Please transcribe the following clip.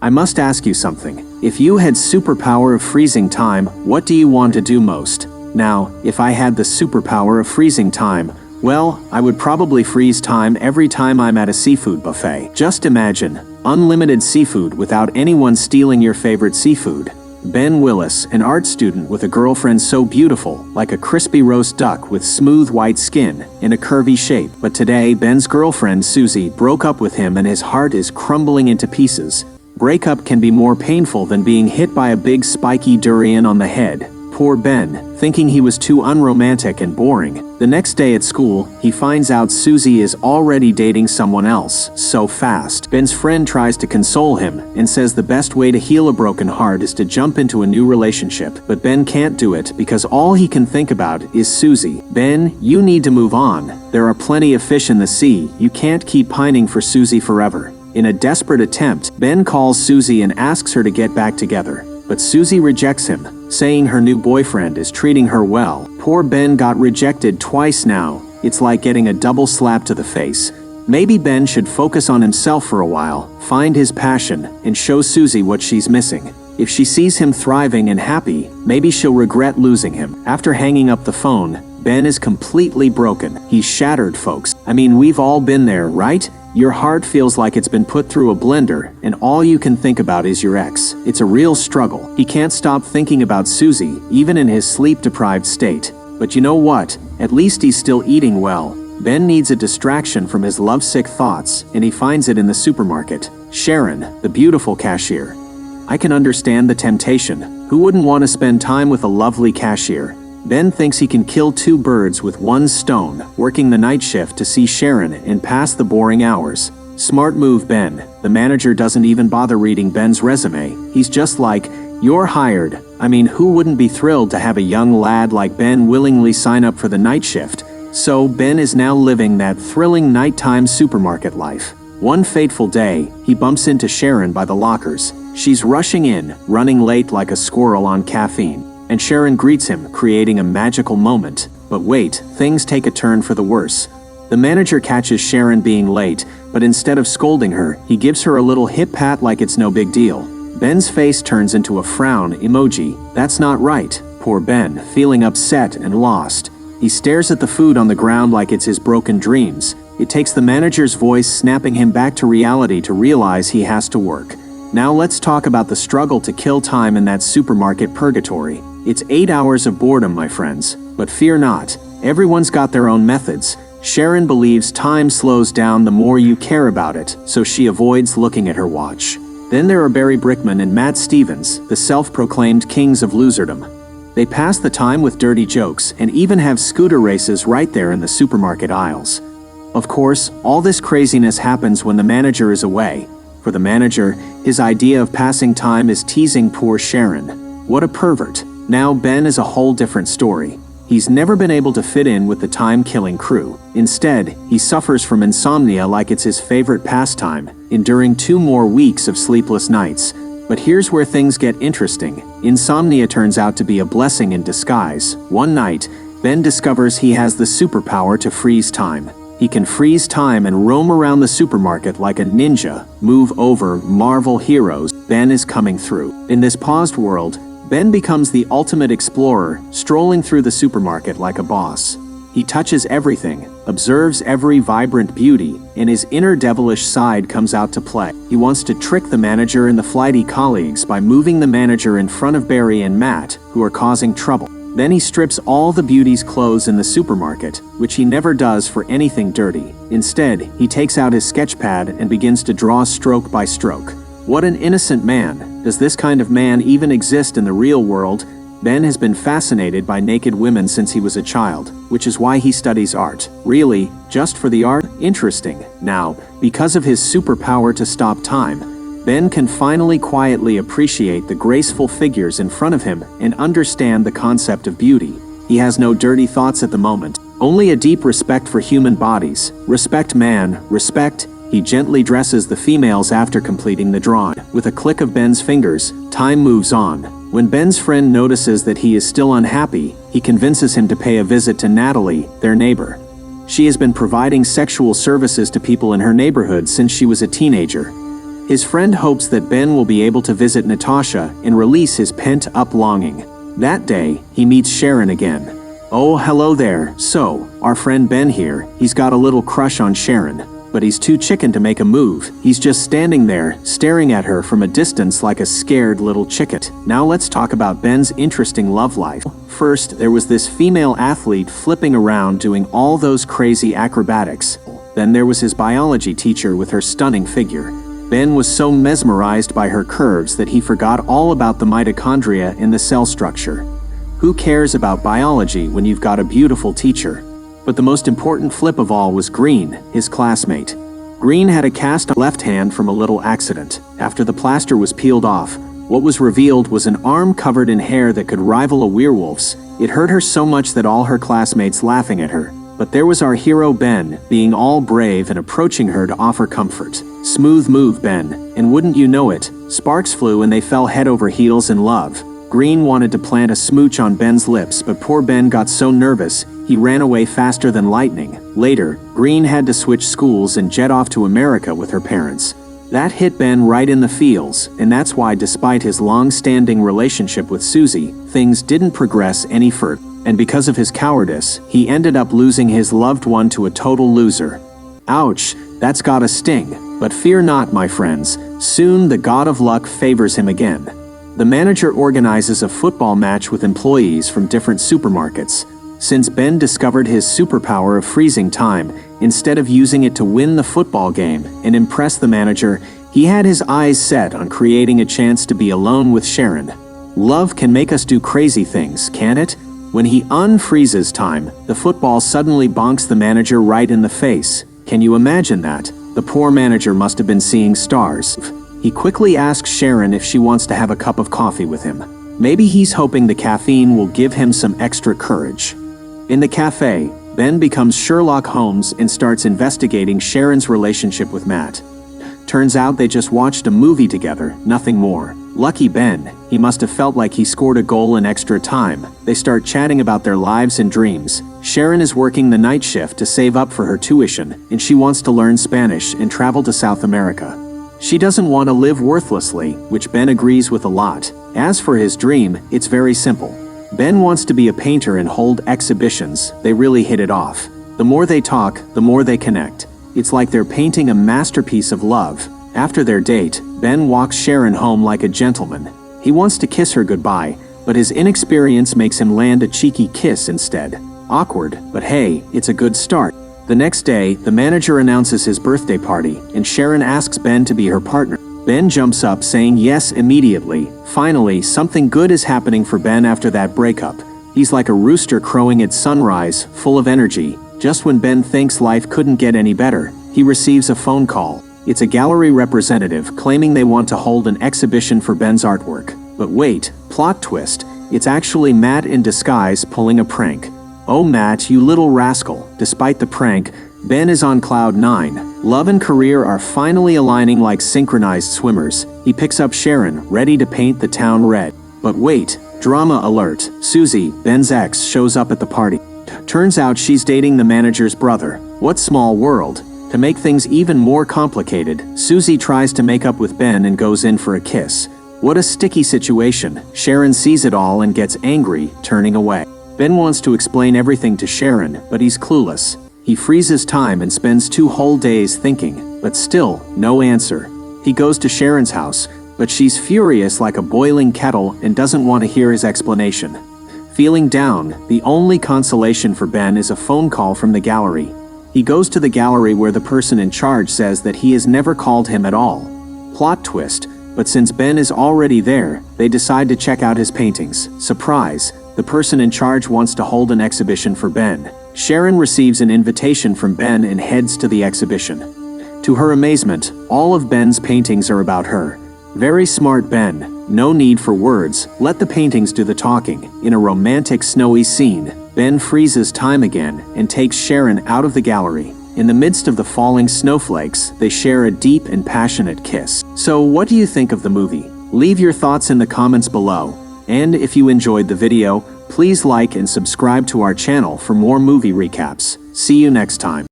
I must ask you something. If you had superpower of freezing time, what do you want to do most? Now, if I had the superpower of freezing time, well, I would probably freeze time every time I'm at a seafood buffet. Just imagine, unlimited seafood without anyone stealing your favorite seafood. Ben Willis, an art student with a girlfriend so beautiful, like a crispy roast duck with smooth white skin, in a curvy shape. But today, Ben's girlfriend, Susie, broke up with him and his heart is crumbling into pieces. Breakup can be more painful than being hit by a big spiky durian on the head. Poor Ben, thinking he was too unromantic and boring. The next day at school, he finds out Susie is already dating someone else, so fast. Ben's friend tries to console him and says the best way to heal a broken heart is to jump into a new relationship. But Ben can't do it because all he can think about is Susie. Ben, you need to move on. There are plenty of fish in the sea. You can't keep pining for Susie forever. In a desperate attempt, Ben calls Susie and asks her to get back together. But Susie rejects him, saying her new boyfriend is treating her well. Poor Ben got rejected twice now. It's like getting a double slap to the face. Maybe Ben should focus on himself for a while, find his passion, and show Susie what she's missing. If she sees him thriving and happy, maybe she'll regret losing him. After hanging up the phone, Ben is completely broken. He's shattered, folks. I mean, we've all been there, right? Your heart feels like it's been put through a blender, and all you can think about is your ex. It's a real struggle. He can't stop thinking about Susie, even in his sleep-deprived state. But you know what? At least he's still eating well. Ben needs a distraction from his lovesick thoughts, and he finds it in the supermarket. Sharon, the beautiful cashier. I can understand the temptation. Who wouldn't want to spend time with a lovely cashier? Ben thinks he can kill two birds with one stone, working the night shift to see Sharon and pass the boring hours. Smart move, Ben. The manager doesn't even bother reading Ben's resume. He's just like, "You're hired." I mean, who wouldn't be thrilled to have a young lad like Ben willingly sign up for the night shift? So Ben is now living that thrilling nighttime supermarket life. One fateful day, he bumps into Sharon by the lockers. She's rushing in, running late like a squirrel on caffeine. And Sharon greets him, creating a magical moment. But wait, things take a turn for the worse. The manager catches Sharon being late, but instead of scolding her, he gives her a little hip pat like it's no big deal. Ben's face turns into a frown emoji. That's not right. Poor Ben, feeling upset and lost. He stares at the food on the ground like it's his broken dreams. It takes the manager's voice snapping him back to reality to realize he has to work. Now let's talk about the struggle to kill time in that supermarket purgatory. It's 8 hours of boredom, my friends. But fear not, everyone's got their own methods. Sharon believes time slows down the more you care about it, so she avoids looking at her watch. Then there are Barry Brickman and Matt Stevens, the self-proclaimed kings of loserdom. They pass the time with dirty jokes and even have scooter races right there in the supermarket aisles. Of course, all this craziness happens when the manager is away. For the manager, his idea of passing time is teasing poor Sharon. What a pervert. Now Ben is a whole different story. He's never been able to fit in with the time-killing crew. Instead, he suffers from insomnia like it's his favorite pastime, enduring 2 more weeks of sleepless nights. But here's where things get interesting. Insomnia turns out to be a blessing in disguise. One night, Ben discovers he has the superpower to freeze time. He can freeze time and roam around the supermarket like a ninja. Move over, Marvel heroes. Ben is coming through. In this paused world, Ben becomes the ultimate explorer, strolling through the supermarket like a boss. He touches everything, observes every vibrant beauty, and his inner devilish side comes out to play. He wants to trick the manager and the flighty colleagues by moving the manager in front of Barry and Matt, who are causing trouble. Then he strips all the beauty's clothes in the supermarket, which he never does for anything dirty. Instead, he takes out his sketch pad and begins to draw stroke by stroke. What an innocent man. Does this kind of man even exist in the real world? Ben has been fascinated by naked women since he was a child, which is why he studies art. Really? Just for the art? Interesting. Now, because of his superpower to stop time, Ben can finally quietly appreciate the graceful figures in front of him and understand the concept of beauty. He has no dirty thoughts at the moment, only a deep respect for human bodies. Respect, man, respect. He gently dresses the females after completing the drawing. With a click of Ben's fingers, time moves on. When Ben's friend notices that he is still unhappy, he convinces him to pay a visit to Natalie, their neighbor. She has been providing sexual services to people in her neighborhood since she was a teenager. His friend hopes that Ben will be able to visit Natasha and release his pent-up longing. That day, he meets Sharon again. "Oh, hello there. So, our friend Ben here, he's got a little crush on Sharon, but he's too chicken to make a move. He's just standing there, staring at her from a distance like a scared little chicken." Now let's talk about Ben's interesting love life. First, there was this female athlete flipping around doing all those crazy acrobatics. Then there was his biology teacher with her stunning figure. Ben was so mesmerized by her curves that he forgot all about the mitochondria in the cell structure. Who cares about biology when you've got a beautiful teacher? But the most important flip of all was Green, his classmate. Green had a cast left hand from a little accident. After the plaster was peeled off, what was revealed was an arm covered in hair that could rival a werewolf's. It hurt her so much that all her classmates laughing at her. But there was our hero Ben, being all brave and approaching her to offer comfort. Smooth move, Ben. And wouldn't you know it, sparks flew and they fell head over heels in love. Green wanted to plant a smooch on Ben's lips, but poor Ben got so nervous, he ran away faster than lightning. Later, Green had to switch schools and jet off to America with her parents. That hit Ben right in the feels, and that's why despite his long-standing relationship with Susie, things didn't progress any further. And because of his cowardice, he ended up losing his loved one to a total loser. Ouch, that's gotta sting. But fear not, my friends, soon the god of luck favors him again. The manager organizes a football match with employees from different supermarkets. Since Ben discovered his superpower of freezing time, instead of using it to win the football game and impress the manager, he had his eyes set on creating a chance to be alone with Sharon. Love can make us do crazy things, can't it? When he unfreezes time, the football suddenly bonks the manager right in the face. Can you imagine that? The poor manager must have been seeing stars. He quickly asks Sharon if she wants to have a cup of coffee with him. Maybe he's hoping the caffeine will give him some extra courage. In the cafe, Ben becomes Sherlock Holmes and starts investigating Sharon's relationship with Matt. Turns out they just watched a movie together, nothing more. Lucky Ben, he must have felt like he scored a goal in extra time. They start chatting about their lives and dreams. Sharon is working the night shift to save up for her tuition, and she wants to learn Spanish and travel to South America. She doesn't want to live worthlessly, which Ben agrees with a lot. As for his dream, it's very simple. Ben wants to be a painter and hold exhibitions. They really hit it off. The more they talk, the more they connect. It's like they're painting a masterpiece of love. After their date, Ben walks Sharon home like a gentleman. He wants to kiss her goodbye, but his inexperience makes him land a cheeky kiss instead. Awkward, but hey, it's a good start. The next day, the manager announces his birthday party, and Sharon asks Ben to be her partner. Ben jumps up saying yes immediately. Finally, something good is happening for Ben after that breakup. He's like a rooster crowing at sunrise, full of energy. Just when Ben thinks life couldn't get any better, he receives a phone call. It's a gallery representative claiming they want to hold an exhibition for Ben's artwork. But wait, plot twist, it's actually Matt in disguise pulling a prank. Oh Matt, you little rascal. Despite the prank, Ben is on cloud 9. Love and career are finally aligning like synchronized swimmers. He picks up Sharon, ready to paint the town red. But wait, drama alert. Susie, Ben's ex, shows up at the party. Turns out she's dating the manager's brother. What small world. To make things even more complicated, Susie tries to make up with Ben and goes in for a kiss. What a sticky situation. Sharon sees it all and gets angry, turning away. Ben wants to explain everything to Sharon, but he's clueless. He freezes time and spends 2 whole days thinking, but still, no answer. He goes to Sharon's house, but she's furious like a boiling kettle and doesn't want to hear his explanation. Feeling down, the only consolation for Ben is a phone call from the gallery. He goes to the gallery where the person in charge says that he has never called him at all. Plot twist, but since Ben is already there, they decide to check out his paintings. Surprise, the person in charge wants to hold an exhibition for Ben. Sharon receives an invitation from Ben and heads to the exhibition. To her amazement, all of Ben's paintings are about her. Very smart Ben. No need for words, let the paintings do the talking. In a romantic snowy scene, Ben freezes time again and takes Sharon out of the gallery. In the midst of the falling snowflakes, they share a deep and passionate kiss. So what do you think of the movie? Leave your thoughts in the comments below. And if you enjoyed the video, please like and subscribe to our channel for more movie recaps. See you next time.